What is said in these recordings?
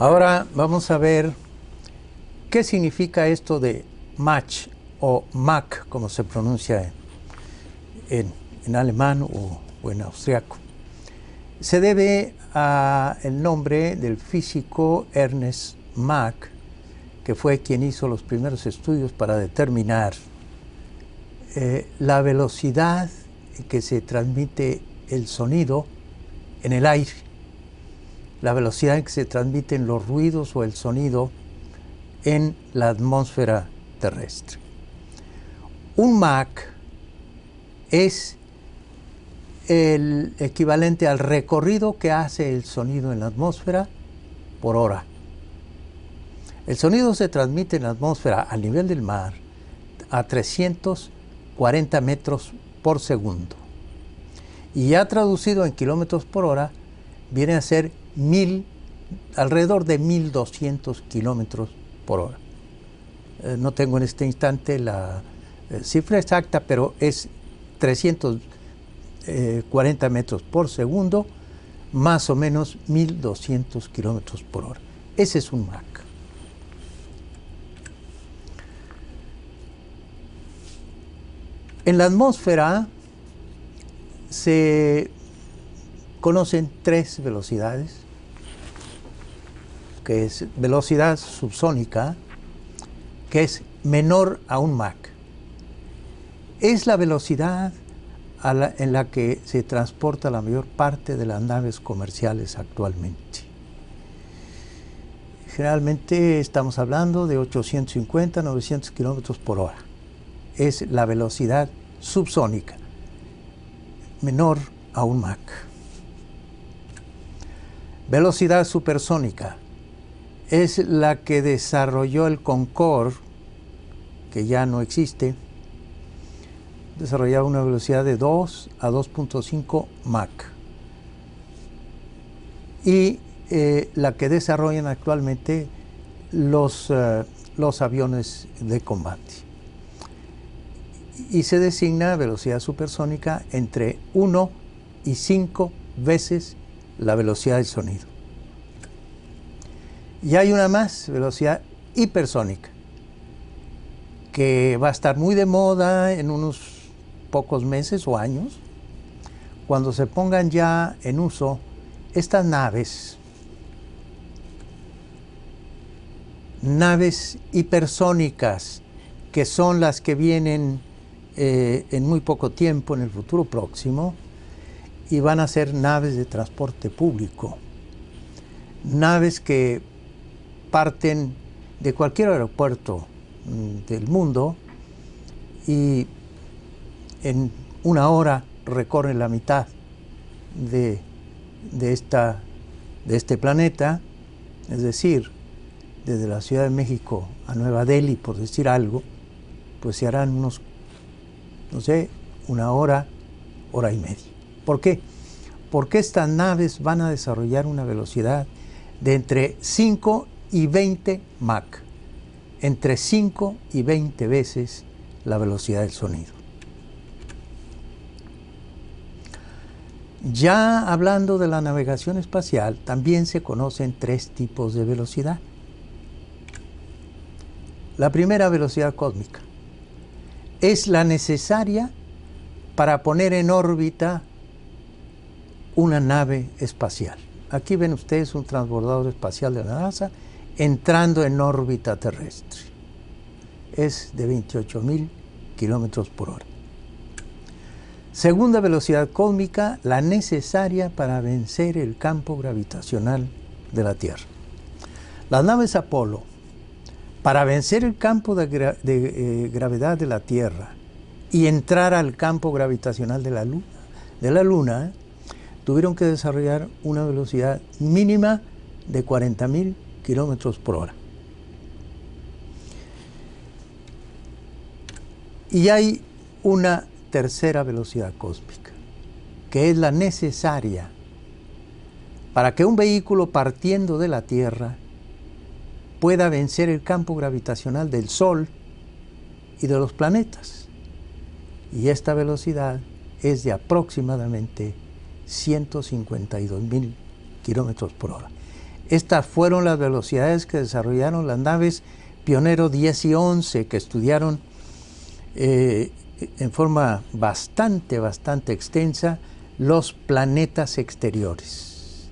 Ahora vamos a ver qué significa esto de Mach o Mach, como se pronuncia en alemán o en austriaco. Se debe al nombre del físico Ernst Mach, que fue quien hizo los primeros estudios para determinar la velocidad que se transmite el sonido en el aire, la velocidad en que se transmiten los ruidos o el sonido en la atmósfera terrestre. Un Mach es el equivalente al recorrido que hace el sonido en la atmósfera por hora. El sonido se transmite en la atmósfera al nivel del mar a 340 metros por segundo. Y ya traducido en kilómetros por hora, viene a ser alrededor de 1200 kilómetros por hora. No tengo en este instante la cifra exacta, pero es 340 metros por segundo, más o menos 1200 kilómetros por hora. Ese es un Mach. En la atmósfera se conocen tres velocidades, que es velocidad subsónica, que es menor a un Mach. Es la velocidad en la que se transporta la mayor parte de las naves comerciales actualmente. Generalmente estamos hablando de 850, 900 kilómetros por hora. Es la velocidad subsónica, menor a un Mach. Velocidad supersónica es la que desarrolló el Concorde, que ya no existe. Desarrollaba una velocidad de 2 a 2.5 Mach. Y la que desarrollan actualmente los aviones de combate. Y se designa velocidad supersónica entre 1 y 5 veces la velocidad del sonido. Y hay una más, velocidad hipersónica, que va a estar muy de moda en unos pocos meses o años, cuando se pongan ya en uso estas naves hipersónicas, que son las que vienen en muy poco tiempo, en el futuro próximo, y van a ser naves de transporte público, naves que parten de cualquier aeropuerto del mundo y en una hora recorren la mitad de este planeta, es decir, desde la Ciudad de México a Nueva Delhi, por decir algo, pues se harán unos, no sé, una hora, hora y media. ¿Por qué? Porque estas naves van a desarrollar una velocidad de entre 5 y 20 Mach, entre 5 y 20 veces la velocidad del sonido. Ya hablando de la navegación espacial, también se conocen tres tipos de velocidad. La primera, velocidad cósmica, es la necesaria para poner en órbita una nave espacial. Aquí ven ustedes un transbordador espacial de la NASA entrando en órbita terrestre. Es de 28.000 kilómetros por hora. Segunda velocidad cósmica, la necesaria para vencer el campo gravitacional de la Tierra. Las naves Apolo, para vencer el campo de gravedad de la Tierra y entrar al campo gravitacional de la Luna, tuvieron que desarrollar una velocidad mínima de 40.000 kilómetros por hora. Y hay una tercera velocidad cósmica, que es la necesaria para que un vehículo partiendo de la Tierra pueda vencer el campo gravitacional del Sol y de los planetas. Y esta velocidad es de aproximadamente 152.000 kilómetros por hora. Estas fueron las velocidades que desarrollaron las naves Pionero 10 y 11, que estudiaron en forma bastante extensa los planetas exteriores: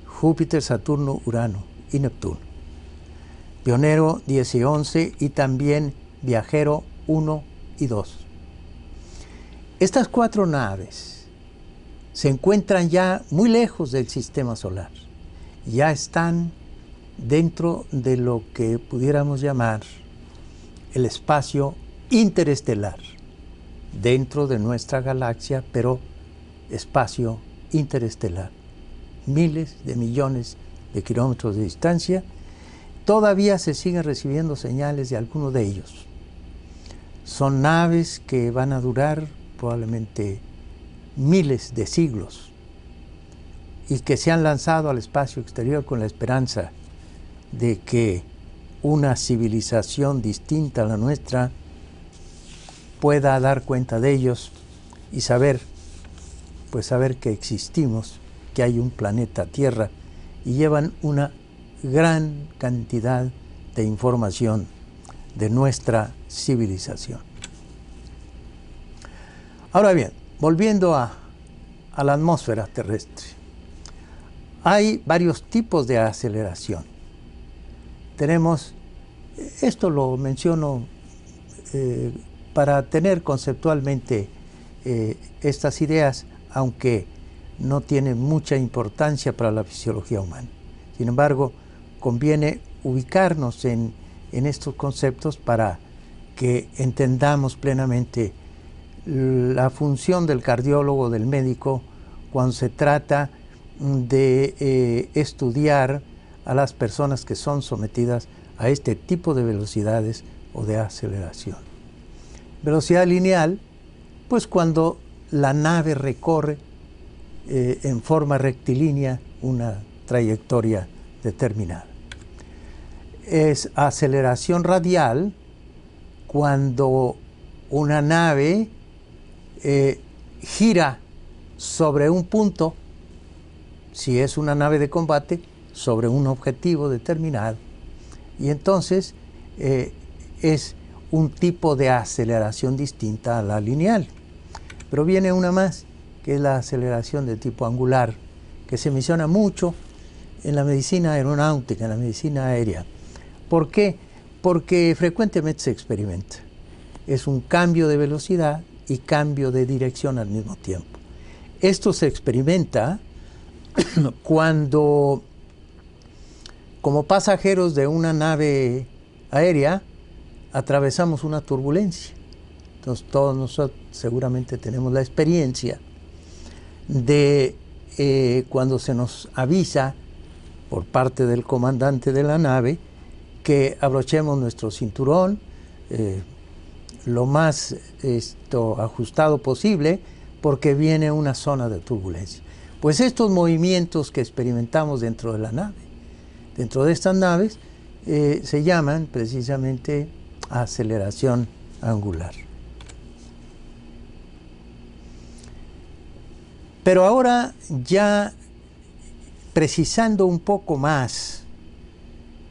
Júpiter, Saturno, Urano y Neptuno. Pionero 10 y 11 y también Viajero 1 y 2. Estas 4 naves se encuentran ya muy lejos del sistema solar. Ya están dentro de lo que pudiéramos llamar el espacio interestelar, dentro de nuestra galaxia, pero espacio interestelar, miles de millones de kilómetros de distancia. Todavía se siguen recibiendo señales de algunos de ellos. Son naves que van a durar probablemente miles de siglos y que se han lanzado al espacio exterior con la esperanza de que una civilización distinta a la nuestra pueda dar cuenta de ellos y saber que existimos, que hay un planeta Tierra, y llevan una gran cantidad de información de nuestra civilización. Ahora bien, volviendo a la atmósfera terrestre, hay varios tipos de aceleración. Tenemos, esto lo menciono para tener conceptualmente estas ideas, aunque no tienen mucha importancia para la fisiología humana. Sin embargo, conviene ubicarnos en estos conceptos para que entendamos plenamente la función del cardiólogo, del médico, cuando se trata de estudiar a las personas que son sometidas a este tipo de velocidades o de aceleración. Velocidad lineal, pues cuando la nave recorre en forma rectilínea una trayectoria determinada. Es aceleración radial cuando una nave gira sobre un punto, si es una nave de combate, sobre un objetivo determinado. Y entonces es un tipo de aceleración distinta a la lineal. Pero viene una más, que es la aceleración de tipo angular, que se menciona mucho en la medicina aeronáutica, en la medicina aérea. ¿Por qué? Porque frecuentemente se experimenta. Es un cambio de velocidad y cambio de dirección al mismo tiempo. Esto se experimenta cuando, como pasajeros de una nave aérea, atravesamos una turbulencia. Entonces todos nosotros seguramente tenemos la experiencia de cuando se nos avisa por parte del comandante de la nave que abrochemos nuestro cinturón lo más ajustado posible, porque viene una zona de turbulencia. Pues estos movimientos que experimentamos dentro de la nave, dentro de estas naves, se llaman precisamente aceleración angular. Pero ahora, ya precisando un poco más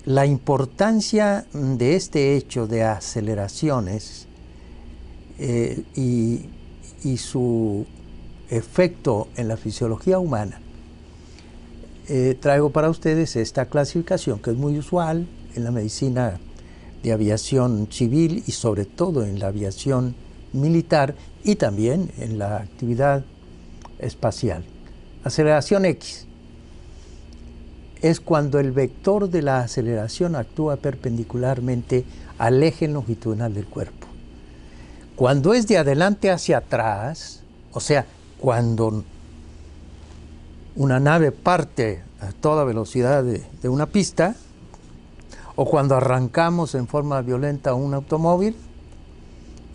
la importancia de este hecho de aceleraciones y su efecto en la fisiología humana, traigo para ustedes esta clasificación que es muy usual en la medicina de aviación civil y sobre todo en la aviación militar y también en la actividad espacial. Aceleración X es cuando el vector de la aceleración actúa perpendicularmente al eje longitudinal del cuerpo. Cuando es de adelante hacia atrás, o sea, cuando una nave parte a toda velocidad de una pista, o cuando arrancamos en forma violenta un automóvil,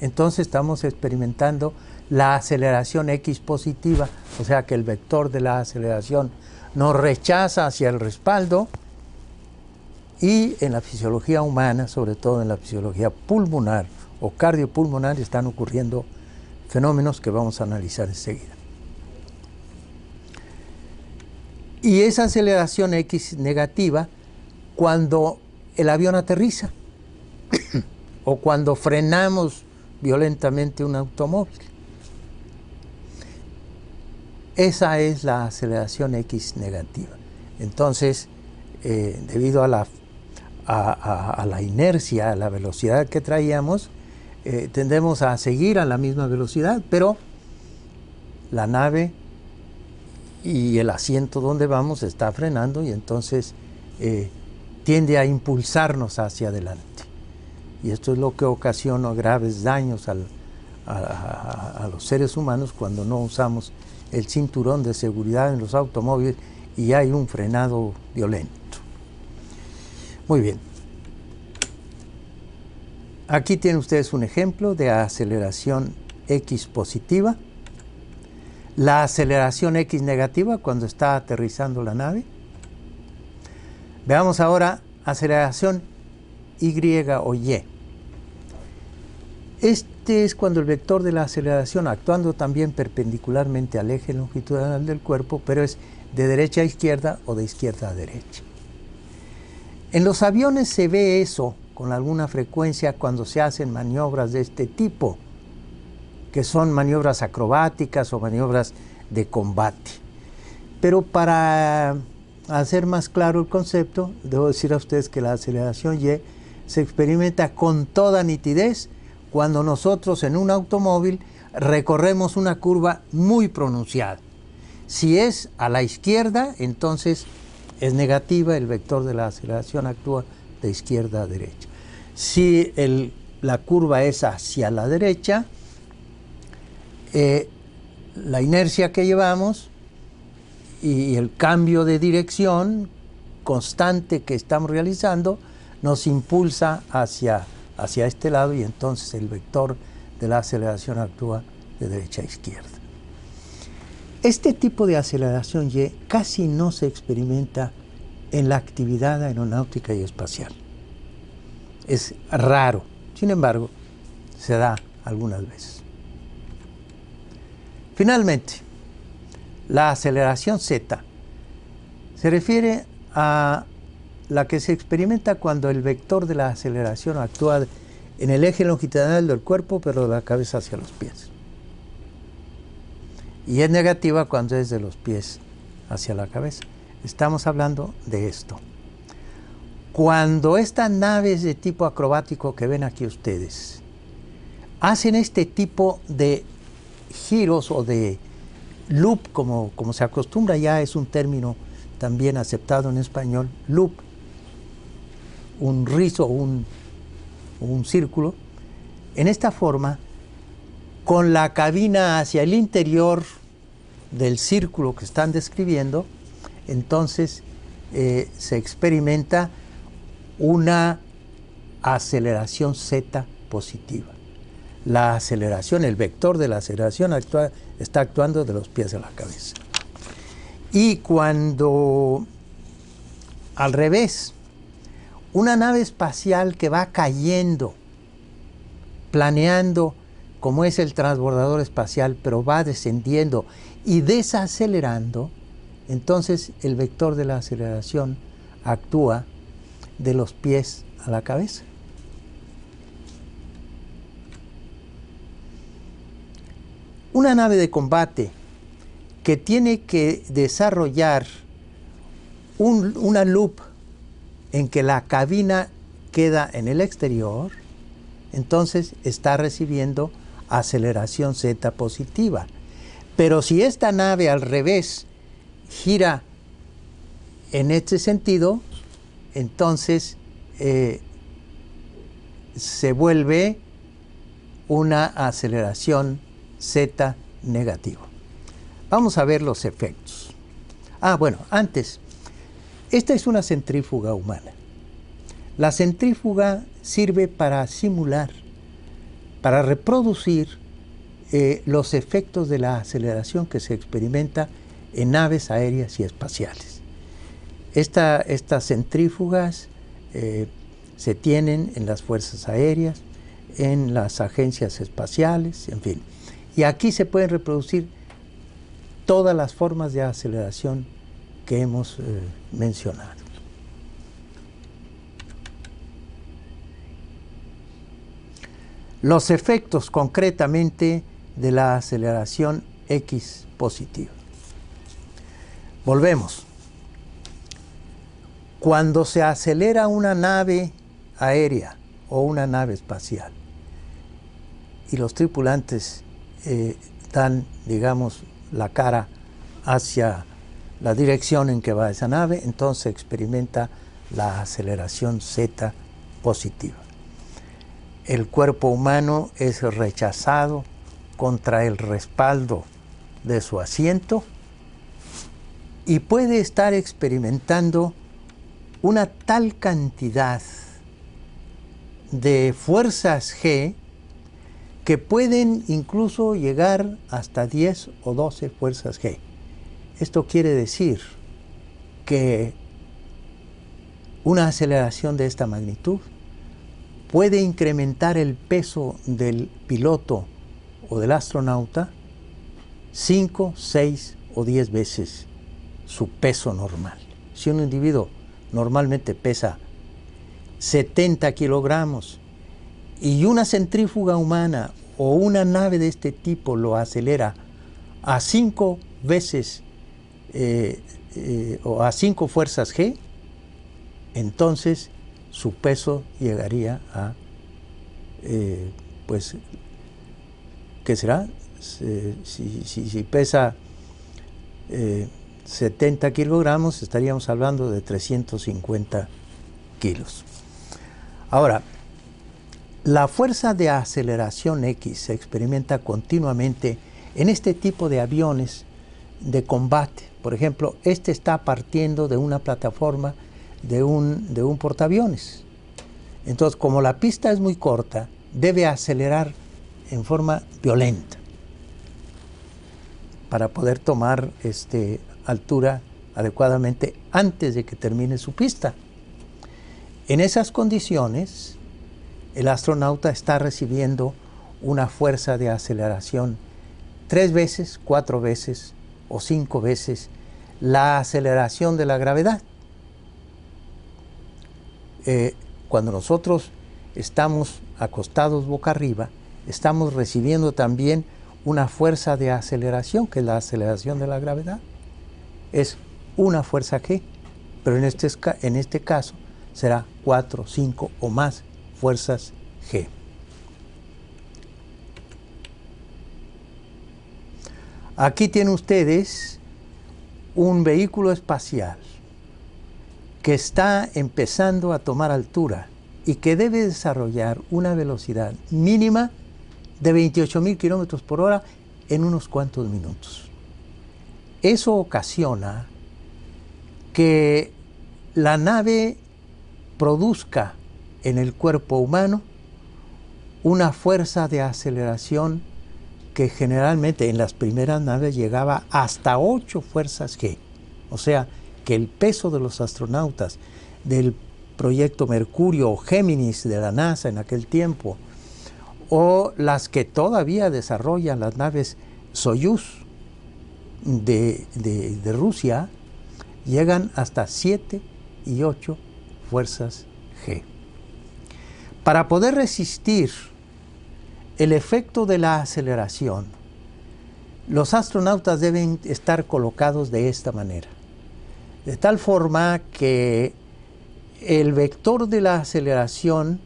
entonces estamos experimentando la aceleración X positiva, o sea que el vector de la aceleración nos rechaza hacia el respaldo. Y en la fisiología humana, sobre todo en la fisiología pulmonar o cardiopulmonar, están ocurriendo fenómenos que vamos a analizar enseguida. Y esa aceleración X negativa cuando el avión aterriza o cuando frenamos violentamente un automóvil. Esa es la aceleración X negativa. Entonces, debido a la inercia, a la velocidad que traíamos, tendemos a seguir a la misma velocidad, pero la nave y el asiento donde vamos está frenando y entonces tiende a impulsarnos hacia adelante. Y esto es lo que ocasiona graves daños a los seres humanos cuando no usamos el cinturón de seguridad en los automóviles y hay un frenado violento. Muy bien. Aquí tienen ustedes un ejemplo de aceleración X positiva. La aceleración X negativa cuando está aterrizando la nave. Veamos ahora aceleración Y o Y. Este es cuando el vector de la aceleración, actuando también perpendicularmente al eje longitudinal del cuerpo, pero es de derecha a izquierda o de izquierda a derecha. En los aviones se ve eso con alguna frecuencia cuando se hacen maniobras de este tipo, que son maniobras acrobáticas o maniobras de combate. Pero para hacer más claro el concepto, debo decir a ustedes que la aceleración Y se experimenta con toda nitidez cuando nosotros en un automóvil recorremos una curva muy pronunciada. Si es a la izquierda, entonces es negativa, el vector de la aceleración actúa de izquierda a derecha. Si la curva es hacia la derecha, la inercia que llevamos y el cambio de dirección constante que estamos realizando nos impulsa hacia este lado y entonces el vector de la aceleración actúa de derecha a izquierda. Este tipo de aceleración Y casi no se experimenta en la actividad aeronáutica y espacial. Es raro, sin embargo, se da algunas veces. Finalmente, la aceleración Z se refiere a la que se experimenta cuando el vector de la aceleración actúa en el eje longitudinal del cuerpo, pero de la cabeza hacia los pies. Y es negativa cuando es de los pies hacia la cabeza. Estamos hablando de esto. Cuando estas naves de tipo acrobático que ven aquí ustedes hacen este tipo de giros o de loop, como se acostumbra ya, es un término también aceptado en español, loop, un rizo o un círculo, en esta forma, con la cabina hacia el interior del círculo que están describiendo, entonces se experimenta una aceleración Z positiva. La aceleración, el vector de la aceleración está actuando de los pies a la cabeza. Y cuando, al revés, una nave espacial que va cayendo, planeando, como es el transbordador espacial, pero va descendiendo y desacelerando, entonces el vector de la aceleración actúa de los pies a la cabeza. Una nave de combate que tiene que desarrollar una loop en que la cabina queda en el exterior, entonces está recibiendo aceleración Z positiva. Pero si esta nave al revés gira en este sentido, entonces se vuelve una aceleración Z negativa. Vamos a ver los efectos. Bueno, antes, esta es una centrífuga humana. La centrífuga sirve para simular, para reproducir los efectos de la aceleración que se experimenta en naves aéreas y espaciales. Estas centrífugas se tienen en las fuerzas aéreas, en las agencias espaciales, en fin. Y aquí se pueden reproducir todas las formas de aceleración que hemos mencionado. Los efectos concretamente de la aceleración X positiva. Volvemos. Cuando se acelera una nave aérea o una nave espacial y los tripulantes dan, digamos, la cara hacia la dirección en que va esa nave, entonces se experimenta la aceleración Z positiva. El cuerpo humano es rechazado contra el respaldo de su asiento y puede estar experimentando una tal cantidad de fuerzas G que pueden incluso llegar hasta 10 o 12 fuerzas G. Esto quiere decir que una aceleración de esta magnitud puede incrementar el peso del piloto o del astronauta 5, 6 o 10 veces su peso normal. Si un individuo normalmente pesa 70 kilogramos y una centrífuga humana o una nave de este tipo lo acelera a 5 veces o a 5 fuerzas G, entonces su peso llegaría a, pues, ¿qué será? Si pesa 70 kilogramos, estaríamos hablando de 350 kilos. Ahora, la fuerza de aceleración X se experimenta continuamente en este tipo de aviones de combate. Por ejemplo, este está partiendo de una plataforma de un portaaviones. Entonces, como la pista es muy corta, debe acelerar en forma violenta para poder tomar altura adecuadamente antes de que termine su pista. En esas condiciones, el astronauta está recibiendo una fuerza de aceleración 3 veces, 4 veces o 5 veces la aceleración de la gravedad. Cuando nosotros estamos acostados boca arriba, estamos recibiendo también una fuerza de aceleración, que es la aceleración de la gravedad. Es una fuerza G, pero en este caso será 4, 5 o más fuerzas G. Aquí tienen ustedes un vehículo espacial que está empezando a tomar altura y que debe desarrollar una velocidad mínima de 28.000 kilómetros por hora en unos cuantos minutos. Eso ocasiona que la nave produzca en el cuerpo humano una fuerza de aceleración que generalmente en las primeras naves llegaba hasta 8 fuerzas G. O sea, que el peso de los astronautas del proyecto Mercurio o Géminis de la NASA en aquel tiempo, o las que todavía desarrollan las naves Soyuz de Rusia, llegan hasta 7 y 8 fuerzas G. Para poder resistir el efecto de la aceleración, los astronautas deben estar colocados de esta manera, de tal forma que el vector de la aceleración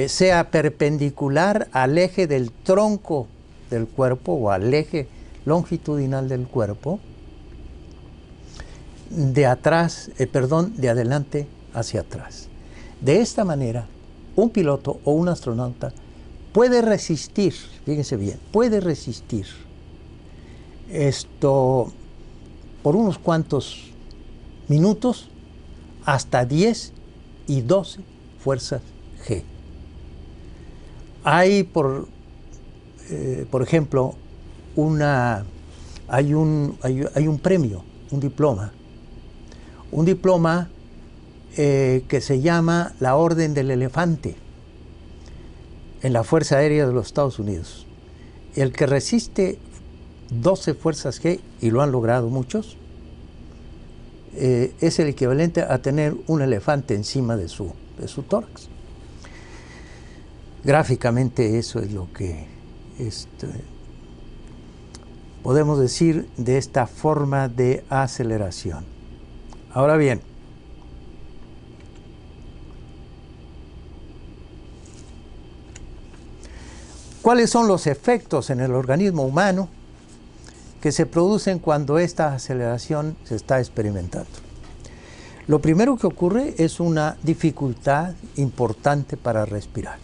sea perpendicular al eje del tronco del cuerpo o al eje longitudinal del cuerpo, de adelante hacia atrás. De esta manera, un piloto o un astronauta puede resistir, fíjense bien, puede resistir esto por unos cuantos minutos hasta 10 y 12 fuerzas G. Hay, por ejemplo, hay un premio, un diploma que se llama la Orden del Elefante en la Fuerza Aérea de los Estados Unidos. El que resiste 12 fuerzas G, y lo han logrado muchos, es el equivalente a tener un elefante encima de su tórax. Gráficamente eso es lo que podemos decir de esta forma de aceleración. Ahora bien, ¿cuáles son los efectos en el organismo humano que se producen cuando esta aceleración se está experimentando? Lo primero que ocurre es una dificultad importante para respirar.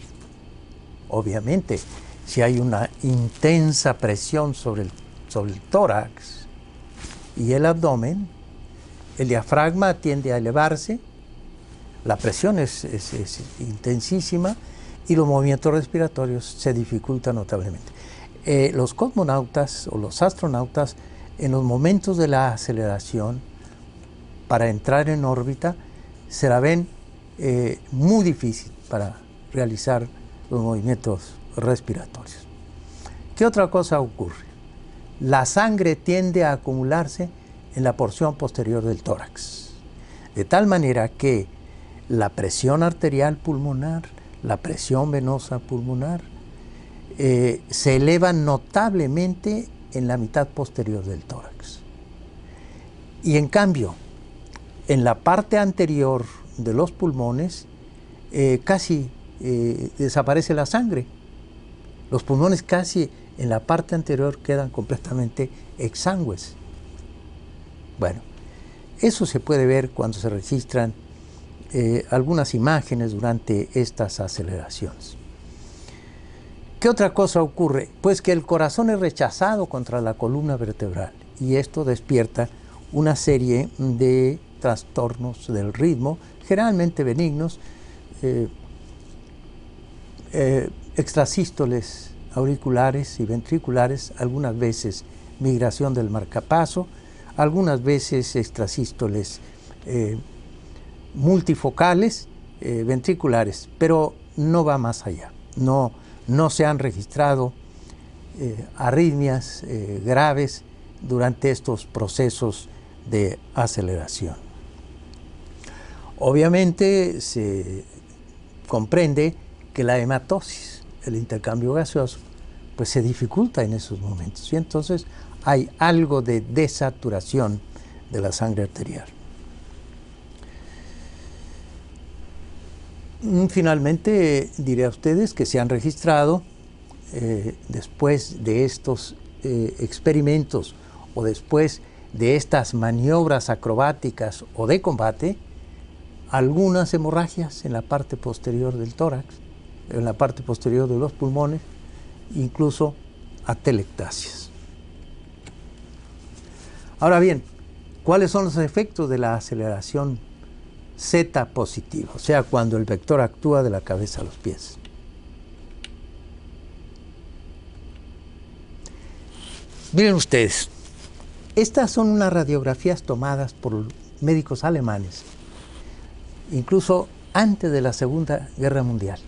Obviamente, si hay una intensa presión sobre el tórax y el abdomen, el diafragma tiende a elevarse, la presión es intensísima y los movimientos respiratorios se dificultan notablemente. Los cosmonautas o los astronautas, en los momentos de la aceleración, para entrar en órbita, se la ven muy difícil para realizar los movimientos respiratorios. ¿Qué otra cosa ocurre? La sangre tiende a acumularse en la porción posterior del tórax, de tal manera que la presión arterial pulmonar, la presión venosa pulmonar, se elevan notablemente en la mitad posterior del tórax. Y en cambio, en la parte anterior de los pulmones casi desaparece la sangre. Los pulmones casi en la parte anterior quedan completamente exangües. Bueno, eso se puede ver cuando se registran algunas imágenes durante estas aceleraciones. ¿Qué otra cosa ocurre? Pues que el corazón es rechazado contra la columna vertebral y esto despierta una serie de trastornos del ritmo, generalmente benignos, extrasístoles auriculares y ventriculares, algunas veces migración del marcapaso, algunas veces extrasístoles multifocales, ventriculares, pero no va más allá. No se han registrado arritmias graves durante estos procesos de aceleración. Obviamente se comprende que la hematosis, el intercambio gaseoso, pues se dificulta en esos momentos y entonces hay algo de desaturación de la sangre arterial. Finalmente diré a ustedes que se han registrado después de estos experimentos o después de estas maniobras acrobáticas o de combate, algunas hemorragias en la parte posterior del tórax, en la parte posterior de los pulmones, incluso atelectasias. Ahora bien, ¿cuáles son los efectos de la aceleración Z positiva? O sea, cuando el vector actúa de la cabeza a los pies. Miren ustedes, estas son unas radiografías tomadas por médicos alemanes, incluso antes de la Segunda Guerra Mundial.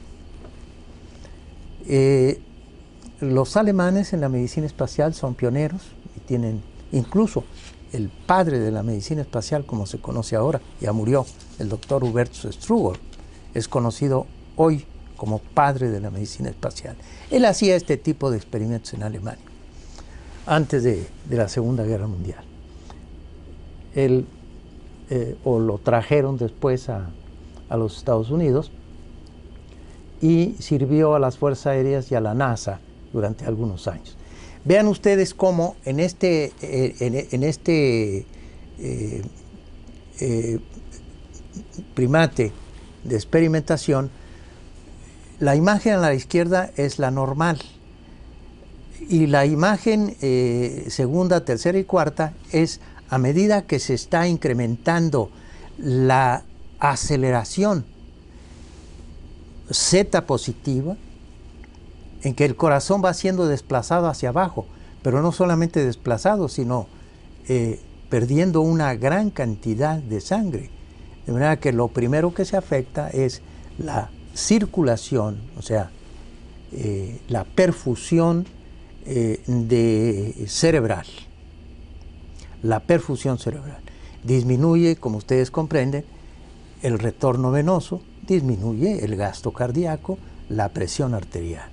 Los alemanes en la medicina espacial son pioneros y tienen incluso el padre de la medicina espacial, como se conoce ahora, ya murió, el doctor Hubertus Struve, es conocido hoy como padre de la medicina espacial. Él hacía este tipo de experimentos en Alemania, antes de la Segunda Guerra Mundial. Él, o lo trajeron después a los Estados Unidos y sirvió a las Fuerzas Aéreas y a la NASA durante algunos años. Vean ustedes cómo en este primate de experimentación, la imagen a la izquierda es la normal y la imagen segunda, tercera y cuarta es a medida que se está incrementando la aceleración Z positiva, en que el corazón va siendo desplazado hacia abajo, pero no solamente desplazado, sino perdiendo una gran cantidad de sangre. De manera que lo primero que se afecta es la circulación, o sea, la perfusión cerebral. La perfusión cerebral. disminuye, como ustedes comprenden, el retorno venoso, disminuye el gasto cardíaco, la presión arterial.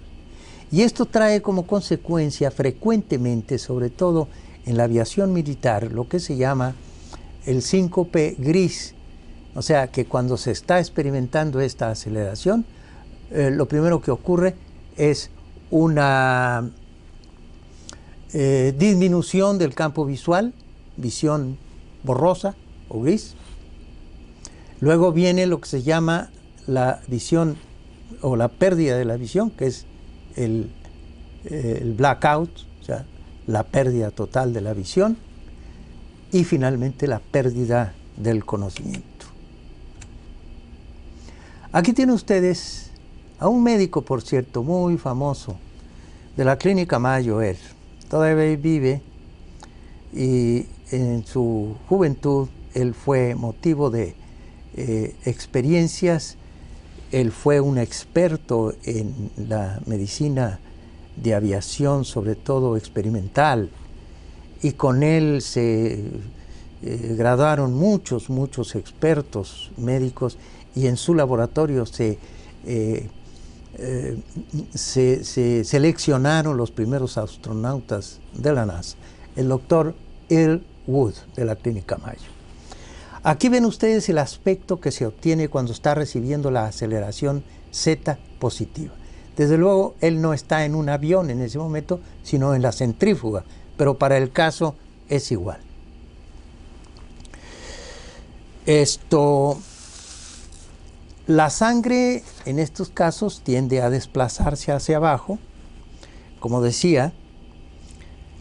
Y esto trae como consecuencia frecuentemente, sobre todo en la aviación militar, lo que se llama el síncope gris. O sea, que cuando se está experimentando esta aceleración, lo primero que ocurre es una disminución del campo visual, visión borrosa o gris. Luego viene lo que se llama la visión o la pérdida de la visión, que es el blackout, o sea, la pérdida total de la visión, y finalmente la pérdida del conocimiento. Aquí tienen ustedes a un médico, por cierto, muy famoso, de la Clínica Mayo. Él todavía vive, y en su juventud él fue motivo de experiencias. Él fue un experto en la medicina de aviación, sobre todo experimental, y con él se graduaron muchos expertos médicos, y en su laboratorio se seleccionaron los primeros astronautas de la NASA, el doctor Earl Wood, de la Clínica Mayo. Aquí ven ustedes el aspecto que se obtiene cuando está recibiendo la aceleración Z positiva. Desde luego, él no está en un avión en ese momento, sino en la centrífuga, pero para el caso es igual. La sangre en estos casos tiende a desplazarse hacia abajo. Como decía,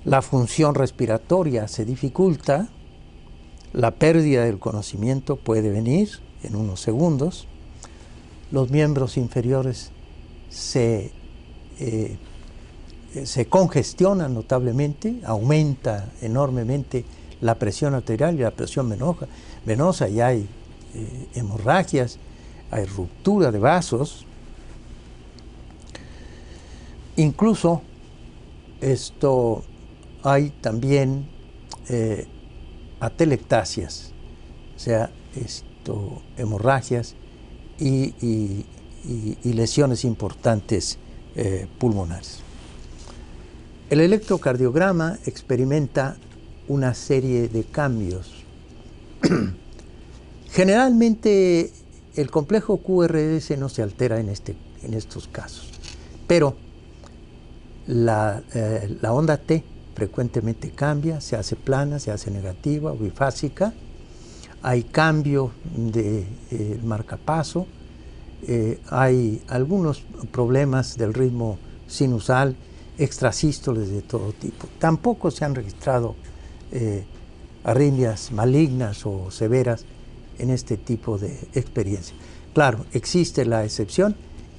la función respiratoria se dificulta, la pérdida del conocimiento puede venir en unos segundos, los miembros inferiores se congestionan notablemente, aumenta enormemente la presión arterial y la presión venosa, y hay hemorragias, hay ruptura de vasos. Incluso hay también atelectasias, o sea, hemorragias y lesiones importantes pulmonares. El electrocardiograma experimenta una serie de cambios. Generalmente el complejo QRS no se altera en estos casos, pero la onda T frecuentemente cambia, se hace plana, se hace negativa o bifásica. Hay cambio del marcapaso, hay algunos problemas del ritmo sinusal, extrasístoles de todo tipo. Tampoco se han registrado arritmias malignas o severas en este tipo de experiencia. Claro, existe la excepción,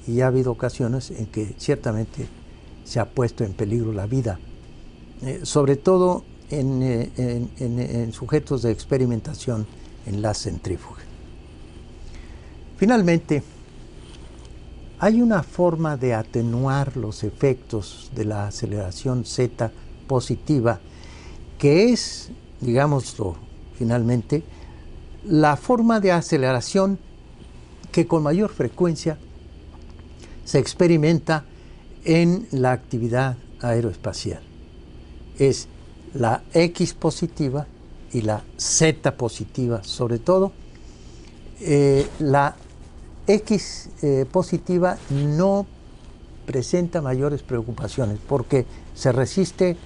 y ha habido ocasiones en que ciertamente se ha puesto en peligro la vida, sobre todo en sujetos de experimentación en la centrífuga. Finalmente, hay una forma de atenuar los efectos de la aceleración Z positiva, que es, digámoslo finalmente, la forma de aceleración que con mayor frecuencia se experimenta en la actividad aeroespacial. Es la X positiva y la Z positiva, sobre todo. La X positiva no presenta mayores preocupaciones porque se resiste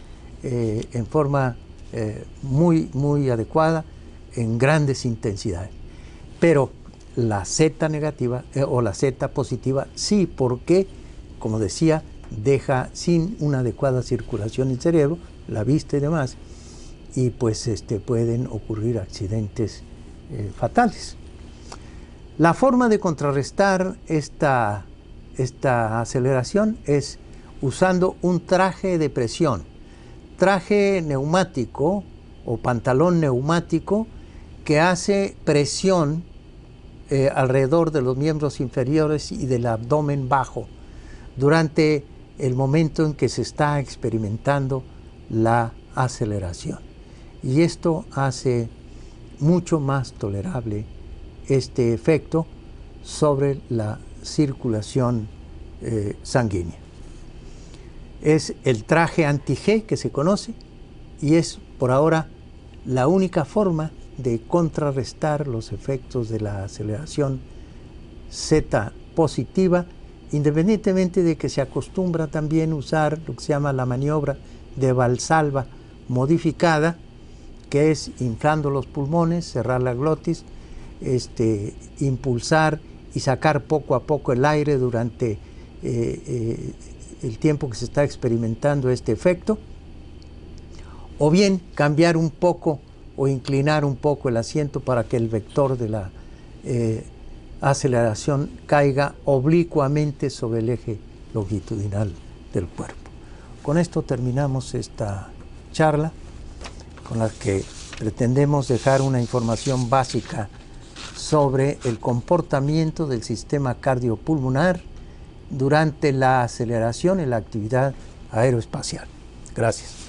en forma muy adecuada en grandes intensidades. Pero la Z negativa o la Z positiva sí, porque, como decía, deja sin una adecuada circulación el cerebro, la vista y demás, y pues pueden ocurrir accidentes fatales. La forma de contrarrestar esta aceleración es usando un traje de presión, traje neumático o pantalón neumático que hace presión alrededor de los miembros inferiores y del abdomen bajo durante el momento en que se está experimentando la aceleración. Y esto hace mucho más tolerable este efecto sobre la circulación sanguínea. Es el traje anti-G que se conoce y es por ahora la única forma de contrarrestar los efectos de la aceleración Z positiva, independientemente de que se acostumbra también usar lo que se llama la maniobra de Valsalva modificada, que es inflando los pulmones, cerrar la glotis, impulsar y sacar poco a poco el aire durante el tiempo que se está experimentando este efecto, o bien cambiar un poco o inclinar un poco el asiento para que el vector de la aceleración caiga oblicuamente sobre el eje longitudinal del cuerpo. Con esto terminamos esta charla con la que pretendemos dejar una información básica sobre el comportamiento del sistema cardiopulmonar durante la aceleración en la actividad aeroespacial. Gracias.